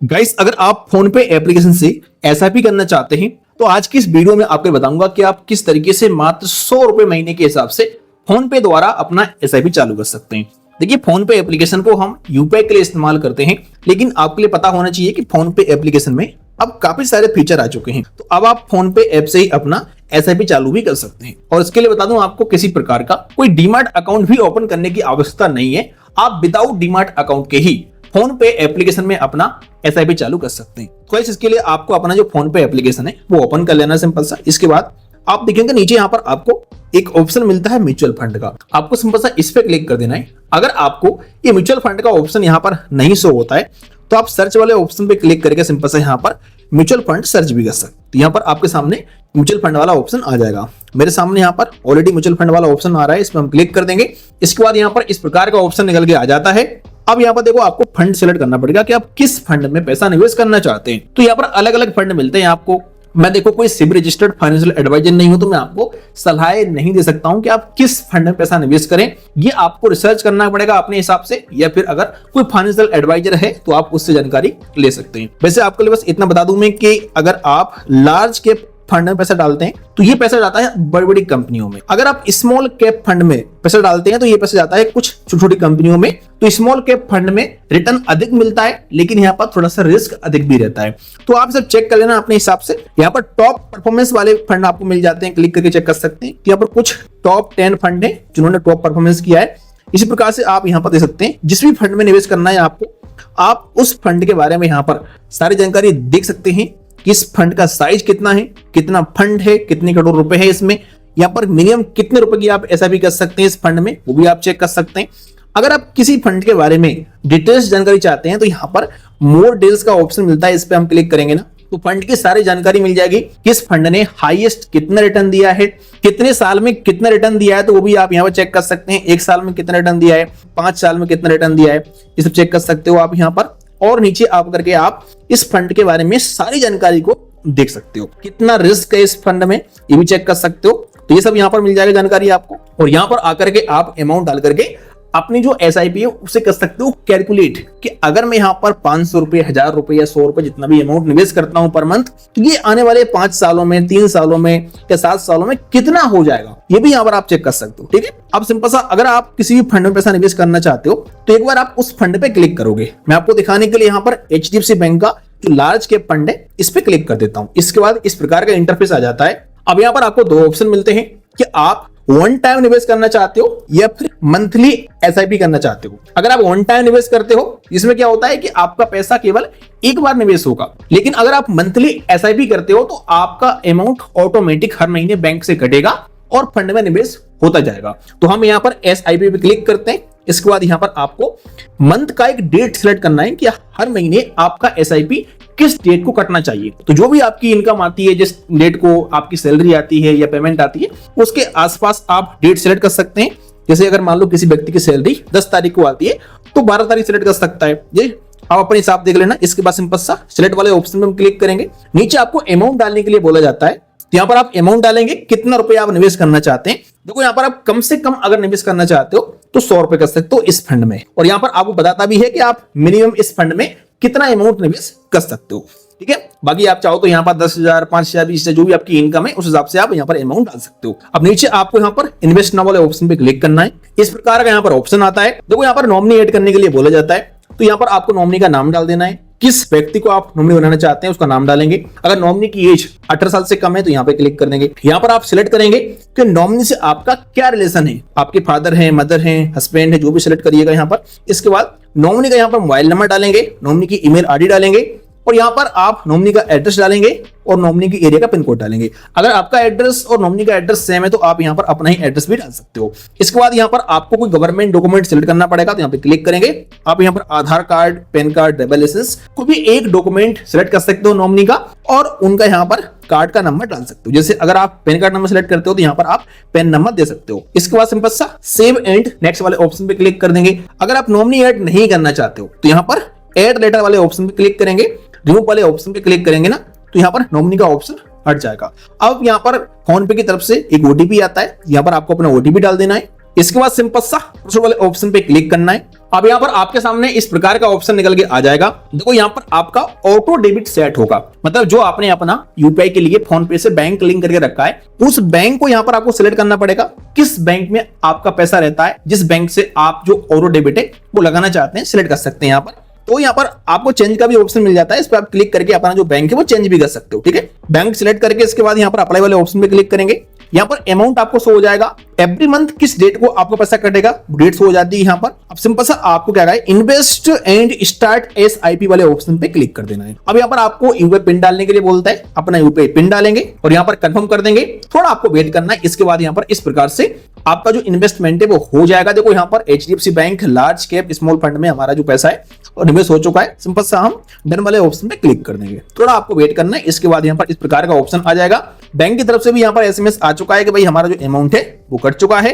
Guys, अगर आप phone पे एप्लीकेशन से एसआईपी करना चाहते हैं तो आज की इस वीडियो में आपको बताऊंगा कि आप किस तरीके से मात्र 100 रुपए महीने के हिसाब से फोन पे द्वारा अपना एसआईपी चालू कर सकते हैं। देखिए, फोन पे एप्लीकेशन को हम यूपीआई के लिए इस्तेमाल करते हैं, लेकिन आपके लिए पता होना चाहिए कि फोन पे एप्लीकेशन में अब काफी सारे फीचर आ चुके हैं। तो अब आप फोन पे ऐप से ही अपना एसआईपी चालू भी कर सकते हैं। और इसके लिए बता दूं, आपको किसी प्रकार का कोई डीमैट अकाउंट भी ओपन करने की आवश्यकता नहीं है। आप विदाउट डीमैट अकाउंट के ही फोन पे एप्लीकेशन में अपना एसआईपी चालू कर सकते हैं। तो इसके लिए आपको अपना जो फोन पे एप्लीकेशन है वो ओपन कर लेना, सिंपल सा। इसके बाद आप देखेंगे नीचे यहाँ पर आपको एक ऑप्शन मिलता है म्यूचुअल फंड का। आपको सिंपल सा इस पे क्लिक कर देना है। अगर आपको ये म्यूचुअल फंड का ऑप्शन यहाँ पर नहीं शो होता है तो आप सर्च वाले ऑप्शन पे क्लिक करके सिंपल सा यहाँ पर म्यूचुअल फंड सर्च भी कर सकते हैं। तो यहाँ पर आपके सामने म्यूचुअल फंड वाला ऑप्शन आ जाएगा। मेरे सामने यहाँ पर ऑलरेडी म्यूचुअल फंड वाला ऑप्शन आ रहा है, इस पर हम क्लिक कर देंगे। इसके बाद यहाँ पर इस प्रकार का ऑप्शन निकल के आ जाता है। अब यहाँ पर देखो, आपको फंड सेलेक्ट करना पड़ेगा कि आप किस फंड में पैसा निवेश करना चाहते हैं। तो यहाँ पर अलग अलग फंड मिलते हैं आपको। मैं देखो कोई सिब रजिस्टर्ड फाइनेंशियल एडवाइजर नहीं हूं, तो मैं आपको सलाह नहीं दे सकता हूं कि आप किस फंड में पैसा निवेश करें। ये आपको रिसर्च करना पड़ेगा अपने हिसाब से, या फिर अगर कोई फाइनेंशियल एडवाइजर है तो आप उससे जानकारी ले सकते हैं। वैसे आपके लिए बस इतना बता दूं मैं कि अगर आप लार्ज कैप फंड में पैसा डालते हैं तो ये पैसा जाता है बड़ी बड़ी कंपनियों में। अगर आप स्मॉल कैप फंड में पैसा डालते हैं तो ये पैसा जाता है कुछ छोटी छोटी कंपनियों में। तो स्मॉल कैप फंड में रिटर्न अधिक मिलता है, लेकिन यहाँ पर थोड़ा सा रिस्क अधिक भी रहता है। तो आप सब चेक कर लेना अपने हिसाब से। यहाँ पर टॉप परफॉर्मेंस वाले फंड आपको मिल जाते हैं, क्लिक करके चेक कर सकते हैं। यहाँ पर कुछ टॉप 10 फंड है जिन्होंने टॉप परफॉर्मेंस किया है। इसी प्रकार से आप यहाँ पर देख सकते हैं, जिस भी फंड में निवेश करना है आपको, आप उस फंड के बारे में यहाँ पर सारी जानकारी देख सकते हैं। किस फंड का साइज कितना है, कितना फंड है, कितने करोड़ रुपए है इसमें, यहाँ पर मिनिमम कितने रुपए की आप एसआईपी कर सकते हैं इस फंड में, वो भी आप चेक कर सकते हैं। अगर आप किसी फंड के बारे में डिटेल्स जानकारी चाहते हैं तो यहाँ पर मोर डिटेल्स का ऑप्शन मिलता है, इस पे हम क्लिक करेंगे ना तो फंड की सारी जानकारी मिल जाएगी। किस फंड ने हाईएस्ट कितना रिटर्न दिया है, कितने साल में कितना रिटर्न दिया है, तो वो भी आप यहाँ पर चेक कर सकते हैं। 1 साल में कितना रिटर्न दिया है, 5 साल में कितना रिटर्न दिया है, ये सब चेक कर सकते हो आप यहाँ पर। और नीचे आप करके आप इस फंड के बारे में सारी जानकारी को देख सकते हो। कितना रिस्क है इस फंड में, ये भी चेक कर सकते हो। तो ये सब यहाँ पर मिल जाएगा जानकारी आपको। और यहाँ पर आकर के आप अमाउंट डाल करके अपनी जो एसआईपी है उसे कर सकते हो कैलकुलेट कि अगर मैं यहाँ पर 500 रुपए, 1000 रुपए या 100 रुपए जितना भी अमाउंट निवेश करता हूं पर मंथ, तो ये आने वाले 5 सालों में, 3 सालों में या 7 सालों में कितना हो जाएगा, ये भी यहाँ पर आप चेक कर सकते हो। ठीक है, अब सिंपल सा, अगर आप किसी भी फंड में पैसा निवेश करना चाहते हो तो एक बार आप उस फंड पे क्लिक करोगे। मैं आपको दिखाने के लिए यहाँ पर एचडीएफसी बैंक का जो लार्ज कैप फंड है इस पे क्लिक कर देता हूं। इसके बाद इस प्रकार का इंटरफेस आ जाता है। अब यहाँ पर आपको 2 ऑप्शन मिलते हैं कि आप वन टाइम निवेश करना चाहते हो या फिर मंथली एसआईपी करना चाहते हो। अगर आप वन टाइम निवेश करते हो, इसमें क्या होता है कि आपका पैसा केवल एक बार निवेश होगा। लेकिन अगर आप मंथली एसआईपी करते हो तो आपका अमाउंट ऑटोमेटिक हर महीने बैंक से कटेगा और फंड में निवेश होता जाएगा। तो हम यहाँ पर एसआईपी पे क्लिक करते हैं। इसके बाद यहाँ पर आपको मंथ का एक डेट सिलेक्ट करना है कि हर महीने आपका एसआईपी किस डेट को कटना चाहिए। तो जो भी आपकी इनकम आती है, जिस डेट को आपकी सैलरी आती है या पेमेंट आती है, उसके आसपास आप डेट सिलेक्ट कर सकते हैं। जैसे अगर मान लो किसी व्यक्ति की सैलरी 10 तारीख को आती है तो 12 तारीख सिलेक्ट कर सकता है। ये आप अपने हिसाब देख लेना। इसके बाद सिंपल सा सिलेक्ट वाले ऑप्शन में हम क्लिक करेंगे। नीचे आपको अमाउंट डालने के लिए बोला जाता है, तो यहाँ पर आप अमाउंट डालेंगे, कितना रुपए आप निवेश करना चाहते हैं। देखो, यहाँ पर आप कम से कम अगर निवेश करना चाहते हो तो 100 रुपए कर सकते हो इस फंड में। और यहाँ पर आपको बताता भी है कि आप मिनिमम इस फंड में कितना अमाउंट निवेश कर सकते हो। ठीक है, बाकी आप चाहो तो यहाँ पर 10,000, 5,000, 20,000 जो भी आपकी इनकम है उस हिसाब से आप यहाँ पर अमाउंट डाल सकते हो। अब नीचे आपको यहाँ पर इन्वेस्ट नाउ वाले ऑप्शन पे क्लिक करना है। इस प्रकार का यहाँ पर ऑप्शन आता है। देखो, यहाँ पर नॉमिनी ऐड करने के लिए बोला जाता है, तो यहाँ पर आपको नॉमिनी का नाम डाल देना है। किस व्यक्ति को आप नॉमिनी बनाना चाहते हैं उसका नाम डालेंगे। अगर नॉमिनी की एज 18 साल से कम है तो यहाँ पे क्लिक कर देंगे। यहाँ पर आप सिलेक्ट करेंगे कि नॉमिनी से आपका क्या रिलेशन है, आपके फादर हैं, मदर हैं, हस्बैंड है, जो भी सिलेक्ट करिएगा यहाँ पर। इसके बाद नॉमिनी का यहाँ पर मोबाइल नंबर डालेंगे, नॉमिनी की ईमेल आईडी डालेंगे और यहाँ पर आप नॉमिनी का एड्रेस डालेंगे और नॉमिनी की एरिया का पिन कोड डालेंगे। अगर आपका एड्रेस और नॉमिनी का एड्रेस सेम है तो आप यहाँ पर अपना ही एड्रेस भी डाल सकते हो। इसके बाद यहाँ पर आपको कोई गवर्नमेंट डॉक्यूमेंट सिलेक्ट करना पड़ेगा, तो यहाँ पे क्लिक करेंगे। आप यहाँ पर Aadhaar card, PAN card, driver license कोई भी एक डॉक्यूमेंट सिलेक्ट कर सकते हो नॉमिनी का, और उनका यहाँ पर कार्ड का नंबर डाल सकते हो। जैसे अगर आप पैन कार्ड नंबर सिलेक्ट करते हो तो यहाँ पर आप पैन नंबर दे सकते हो। इसके बाद सिंपल सा सेव एंड नेक्स्ट वाले ऑप्शन पे क्लिक कर देंगे। अगर आप नॉमिनी ऐड नहीं करना चाहते हो तो यहाँ पर ऐड लेटर वाले ऑप्शन पे क्लिक करेंगे। रिमूव वाले ऑप्शन पे क्लिक करेंगे ना तो यहाँ पर नॉमिनी का ऑप्शन हट जाएगा। अब यहाँ पर फोन पे की तरफ से एक ओटीपी आता है, यहाँ पर आपको अपना ओटीपी डाल देना है। इसके बाद सिंपल सा प्रोसीड वाले ऑप्शन पे क्लिक करना है। अब यहाँ पर आपके सामने इस प्रकार का ऑप्शन निकल के आ जाएगा। देखो यहाँ पर आपका ऑटो डेबिट सेट होगा, मतलब जो आपने अपना यूपीआई के लिए फोन पे से बैंक लिंक करके रखा है, उस बैंक को यहाँ पर आपको सिलेक्ट करना पड़ेगा। किस बैंक में आपका पैसा रहता है, जिस बैंक से आप जो ऑटो डेबिट है वो लगाना चाहते हैं, सिलेक्ट कर सकते हैं यहाँ पर। तो यहाँ पर आपको चेंज का भी ऑप्शन मिल जाता है, इस पर आप क्लिक करके अपना जो बैंक है वो चेंज भी कर सकते हो। ठीक है, बैंक सिलेक्ट करके इसके बाद यहाँ पर अप्लाई वाले ऑप्शन पे क्लिक करेंगे। यहाँ पर अमाउंट आपको शो हो जाएगा, एवरी मंथ किस डेट को आपको पैसा कटेगा डेट शो हो जाती है यहाँ पर। अब सिंपल सा आपको क्या है, इन्वेस्ट एंड स्टार्ट एसआईपी वाले ऑप्शन पे क्लिक कर देना है। अब यहाँ पर आपको यूपीआई पिन डालने के लिए बोलता है, अपना यूपीआई पिन डालेंगे और यहाँ पर कंफर्म कर देंगे। थोड़ा आपको वेट करना है। इसके बाद यहाँ पर इस प्रकार से आपका जो इन्वेस्टमेंट है वो हो जाएगा। देखो यहाँ पर HDFC bank large cap small fund में हमारा जो पैसा है और निवेश हो चुका है। सिंपल सा हम डन वाले ऑप्शन पे क्लिक कर देंगे। थोड़ा आपको वेट करना है। इसके बाद यहाँ पर इस प्रकार का ऑप्शन आ जाएगा। बैंक की तरफ से भी यहाँ पर एसएमएस आ चुका है कि भाई हमारा जो अमाउंट है वो कट चुका है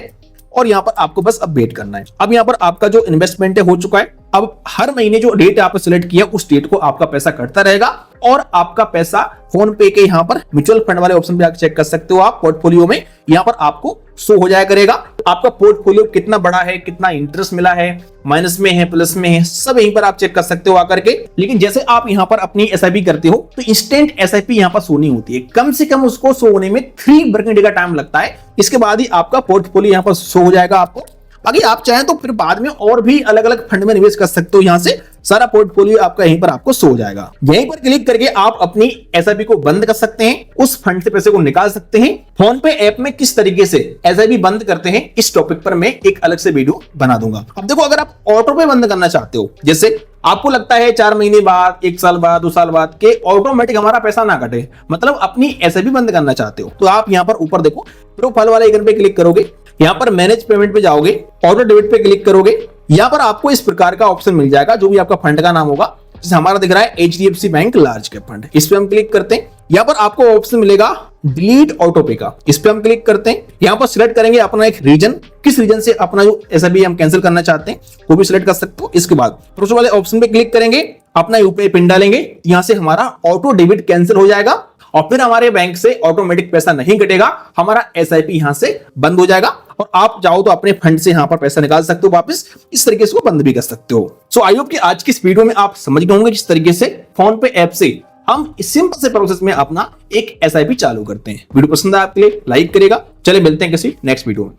और यहाँ पर आपको बस अब वेट करना है। अब यहाँ पर आपका जो इन्वेस्टमेंट है हो चुका है। अब हर महीने जो डेट आपने सिलेक्ट किया उस डेट को आपका पैसा कटता रहेगा और आपका पैसा फोन पे के यहाँ पर म्यूचुअल फंड वाले ऑप्शन पे आकर चेक कर सकते हो आप। पोर्टफोलियो में यहाँ पर आपको शो हो जाया करेगा आपका पोर्टफोलियो कितना बड़ा है, कितना इंटरेस्ट मिला है, माइनस में है, प्लस में है, सब यहीं पर आप चेक कर सकते हो आकर के। लेकिन जैसे आप यहाँ पर अपनी एसआईपी करते हो तो इंस्टेंट एसआईपी यहाँ पर शो नहीं होती है, कम से कम उसको शो होने में 3 वर्किंग डे का टाइम लगता है। इसके बाद ही आपका पोर्टफोलियो यहाँ पर शो हो जाएगा आपको। बाकी आप चाहें तो फिर बाद में और भी अलग अलग फंड में निवेश कर सकते हो। यहाँ से सारा पोर्टफोलियो आपका यहीं पर आपको शो हो जाएगा। यहीं पर क्लिक करके आप अपनी एसआईपी को बंद कर सकते हैं, उस फंड से पैसे को निकाल सकते हैं। फोन पे ऐप में किस तरीके से एसआईपी बंद करते हैं इस टॉपिक पर मैं एक अलग से वीडियो बना दूंगा। अब देखो, अगर आप ऑटो पे बंद करना चाहते हो, जैसे आपको लगता है 4 महीने बाद, 1 साल बाद, 2 साल बाद के ऑटोमेटिक हमारा पैसा ना कटे, मतलब अपनी एसआईपी बंद करना चाहते हो, तो आप यहाँ पर ऊपर देखो प्रोफाइल वाले आइकन पे क्लिक करोगे। यहाँ पर मैनेज पेमेंट पे जाओगे, ऑटो डेबिट पे क्लिक करोगे। यहाँ पर आपको इस प्रकार का ऑप्शन मिल जाएगा, जो भी आपका फंड का नाम होगा। जैसे हमारा दिख रहा है HDFC bank large cap fund, इस पे हम क्लिक करते हैं। यहाँ पर आपको ऑप्शन मिलेगा डिलीट ऑटो पे का, इस पे हम क्लिक करते हैं। यहाँ पर सिलेक्ट करेंगे अपना एक रीजन, किस रीजन से अपना जो एसआईपी हम कैंसिल करना चाहते हैं वो भी सिलेक्ट कर सकते हो। इसके बाद प्रोसेस वाले ऑप्शन पे क्लिक करेंगे, अपना यूपीआई पिन डालेंगे, यहाँ से हमारा ऑटो डेबिट कैंसिल हो जाएगा और फिर हमारे बैंक से ऑटोमेटिक पैसा नहीं कटेगा, हमारा एसआईपी यहाँ से बंद हो जाएगा और आप चाहो तो अपने फंड से यहाँ पर पैसा निकाल सकते हो वापस, इस तरीके से वो बंद भी कर सकते हो। सो आई होप कि आज की इस वीडियो में आप समझ गए होंगे किस तरीके से फोन पे ऐप से हम इस सिंपल से प्रोसेस में अपना एक एसआईपी चालू करते हैं। वीडियो पसंद आया आपके लिए लाइक करेगा। चले मिलते हैं किसी नेक्स्ट वीडियो में।